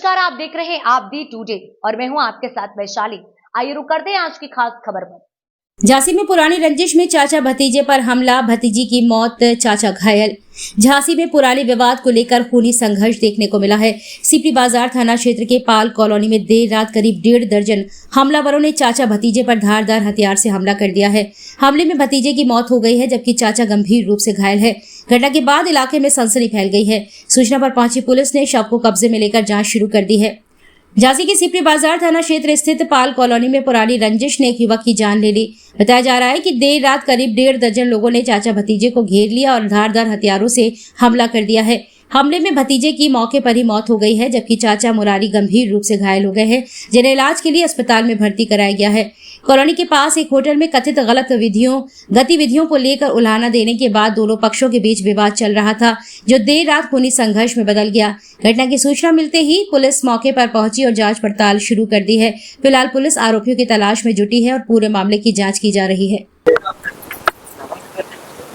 नमस्कार, आप देख रहे हैं आप दी टुडे और मैं हूं आपके साथ वैशाली। आइए रुक करते हैं आज की खास खबर पर। झांसी में पुरानी रंजिश में चाचा भतीजे पर हमला, भतीजी की मौत, चाचा घायल। झांसी में पुराने विवाद को लेकर खूनी संघर्ष देखने को मिला है। सीपी बाजार थाना क्षेत्र के पाल कॉलोनी में देर रात करीब 1.5 दर्जन हमलावरों ने चाचा भतीजे पर धारदार हथियार से हमला कर दिया है। हमले में भतीजे की मौत हो गई है जबकि चाचा गंभीर रूप से घायल है। घटना के बाद इलाके में सनसनी फैल गई है। सूचना पर पहुंची पुलिस ने शव को कब्जे में लेकर जांच शुरू कर दी है। झांसी के सीपी बाजार थाना क्षेत्र स्थित पाल कॉलोनी में पुरानी रंजिश ने एक युवक की जान ले ली। बताया जा रहा है कि देर रात करीब 1.5 दर्जन लोगों ने चाचा भतीजे को घेर लिया और धारदार हथियारों से हमला कर दिया है। हमले में भतीजे की मौके पर ही मौत हो गई है जबकि चाचा मुरारी गंभीर रूप से घायल हो गए हैं, जिन्हें इलाज के लिए अस्पताल में भर्ती कराया गया है। कॉलोनी के पास एक होटल में कथित गलत गतिविधियों को लेकर उल्हाना देने के बाद दोनों पक्षों के बीच विवाद चल रहा था, जो देर रात खूनी संघर्ष में बदल गया। घटना की सूचना मिलते ही पुलिस मौके पर पहुंची और जांच पड़ताल शुरू कर दी है। फिलहाल पुलिस आरोपियों की तलाश में जुटी है और पूरे मामले की जाँच की जा रही है।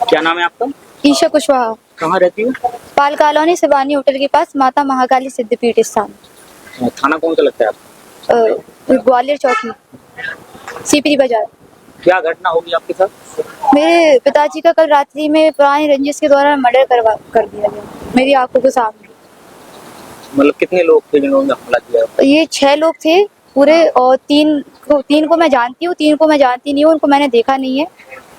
क्या नाम है आपका? ईशा कुशवाहा। कहाँ रहती हो? पाल कॉलोनी शिवानी होटल के पास, माता महाकाली सिद्धपीठ स्थान। थाना कौन सा लगता है आपको? ग्वालियर चौकी, सीपी बाजार। क्या घटना होगी आपके साथ? मेरे पिताजी का कल रात्रि में पुरानी रंजिश के द्वारा मर्डर कर दिया गया मेरी आंखों के सामने। मतलब कितने लोग थे जिन्होंने हमला किया? ये 6 लोग थे पूरे, और 3 को मैं जानती हूँ, 3 को मैं जानती नहीं हूँ, उनको मैंने देखा नहीं है।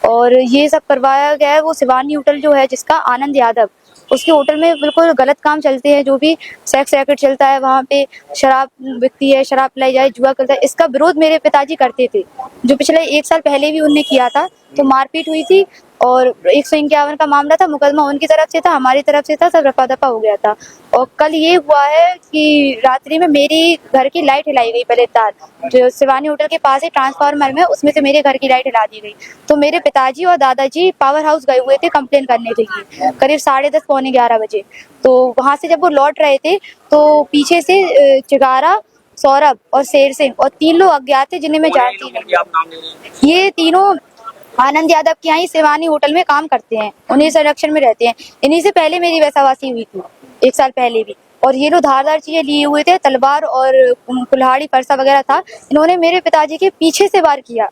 और ये सब करवाया गया है वो शिवानी होटल जो है, जिसका आनंद यादव, उसके होटल में बिल्कुल गलत काम चलते हैं। जो भी सेक्स रैकेट चलता है वहाँ पे, शराब बिकती है, शराब पिलाई जाए, जुआ चलता है। इसका विरोध मेरे पिताजी करते थे, जो पिछले 1 साल पहले भी उनने किया था। तो मारपीट हुई थी और 151 का मामला था, मुकदमा उनकी तरफ से था, हमारी तरफ से था, सब रफा दफा हो गया था। और कल ये हुआ है कि रात्रि में मेरी घर की लाइट हिलाई गई, पहले तार जो शिवानी होटल के पास है ट्रांसफार्मर में, उसमें से मेरे घर की लाइट हिला दी गई। तो मेरे पिताजी और दादाजी पावर हाउस गए हुए थे कंप्लेन करने के लिए, करीब 10:30 पौने 11 बजे। तो वहाँ से जब वो लौट रहे थे तो पीछे से चिगारा, सौरभ और शेर सिंह और 3 लोग अज्ञात थे जिन्हें मैं जानती नहीं। ये तीनों आनंद यादव के यहाँ शिवानी होटल में काम करते हैं, उन्हीं संरक्षण में रहते हैं। इन्हीं से पहले मेरी वैसावासी हुई थी 1 साल पहले भी। और ये लोग धारदार चीजें लिए हुए थे, तलवार और कुल्हाड़ी फरसा वगैरह था। इन्होंने मेरे पिताजी के पीछे से वार किया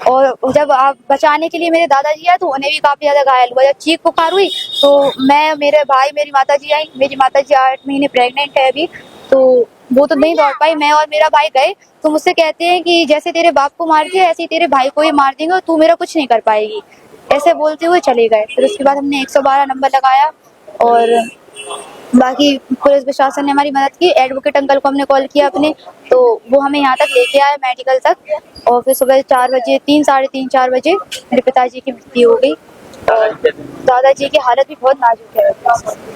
और जब आप बचाने के लिए मेरे दादाजी आए तो उन्हें भी काफी ज्यादा घायल हुआ। जब चीख पुकार हुई तो मैं, मेरे भाई, मेरी माताजी आई। मेरी माताजी 8 महीने प्रेग्नेंट है अभी, तो वो तो नहीं दौड़ पाई। मैं और मेरा भाई गए तो मुझसे कहते हैं कि जैसे तेरे बाप को मार दिया ऐसे ही तेरे भाई को ही मार देंगे और तू मेरा कुछ नहीं कर पाएगी, ऐसे बोलते हुए चले गए। फिर उसके बाद हमने 112 नंबर लगाया और बाकी पुलिस प्रशासन ने हमारी मदद की। एडवोकेट अंकल को हमने कॉल किया अपने, तो वो हमें यहाँ तक लेके आए मेडिकल तक। और फिर सुबह 4 बजे, 3, साढ़े 3, 4 बजे मेरे पिताजी की मृत्यु हो गई। और दादाजी की हालत भी बहुत नाजुक है।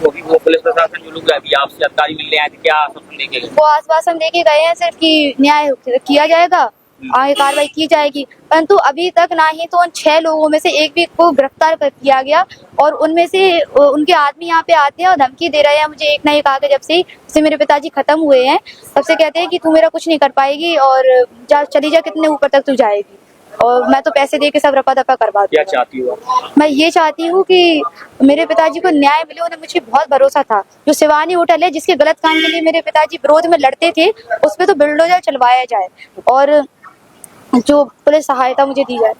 वो पुलिस प्रशासन जो लोग अभी आपसे जानकारी मिल रहे हैं, क्या आश्वासन देके गए? वो आश्वासन देके गए हैं सिर्फ कि न्याय किया जाएगा, आगे कार्रवाई की जाएगी, परंतु अभी तक ना ही तो उन 6 लोगों में से एक भी को गिरफ्तार कर किया गया। और उनमें से उनके आदमी यहाँ पे आते हैं और धमकी दे रहे हैं मुझे एक ना एक आगे। जब से मेरे पिताजी खत्म हुए हैं तब से कहते हैं कि तू मेरा कुछ नहीं कर पाएगी और जा, चली जा, कितने ऊपर तक तू जाएगी, और मैं तो पैसे दे के सब रफा दफा करवा दूँ। क्या चाहती हो? मैं ये चाहती हूँ कि मेरे पिताजी को न्याय मिले। उन्हें मुझे बहुत भरोसा था। जो शिवानी होटल है, जिसके गलत काम के लिए मेरे पिताजी विरोध में लड़ते थे, उस पर तो बुलडोजर चलवाया जाए और जो पुलिस सहायता मुझे दी जाए।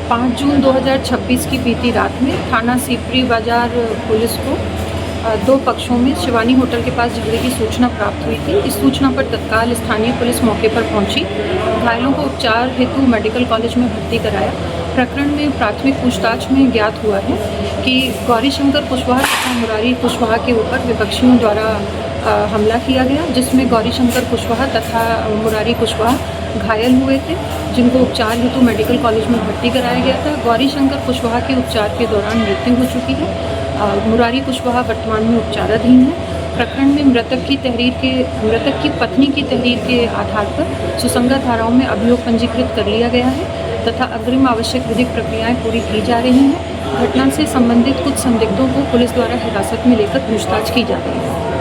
5 जून 2026 की बीती रात में थाना सीपी बाजार पुलिस को 2 पक्षों में शिवानी होटल के पास झगड़े की सूचना प्राप्त हुई थी। इस सूचना पर तत्काल स्थानीय पुलिस मौके पर पहुंची। घायलों को उपचार हेतु मेडिकल कॉलेज में भर्ती कराया। प्रकरण में प्राथमिक पूछताछ में ज्ञात हुआ है कि गौरीशंकर कुशवाहा तथा मुरारी कुशवाहा के ऊपर विपक्षियों द्वारा हमला किया गया, जिसमें गौरीशंकर कुशवाहा तथा मुरारी कुशवाहा घायल हुए थे, जिनको उपचार हेतु मेडिकल कॉलेज में भर्ती कराया गया था। गौरीशंकर कुशवाहा के उपचार के दौरान मृत्यु हो चुकी है। मुरारी कुशवाहा वर्तमान में उपचाराधीन है। प्रकरण में मृतक की पत्नी की तहरीर के आधार पर सुसंगत धाराओं में अभियोग पंजीकृत कर लिया गया है तथा अग्रिम आवश्यक विधिक प्रक्रियाएं पूरी की जा रही हैं। घटना से संबंधित कुछ संदिग्धों को पुलिस द्वारा हिरासत में लेकर पूछताछ की जा रही है।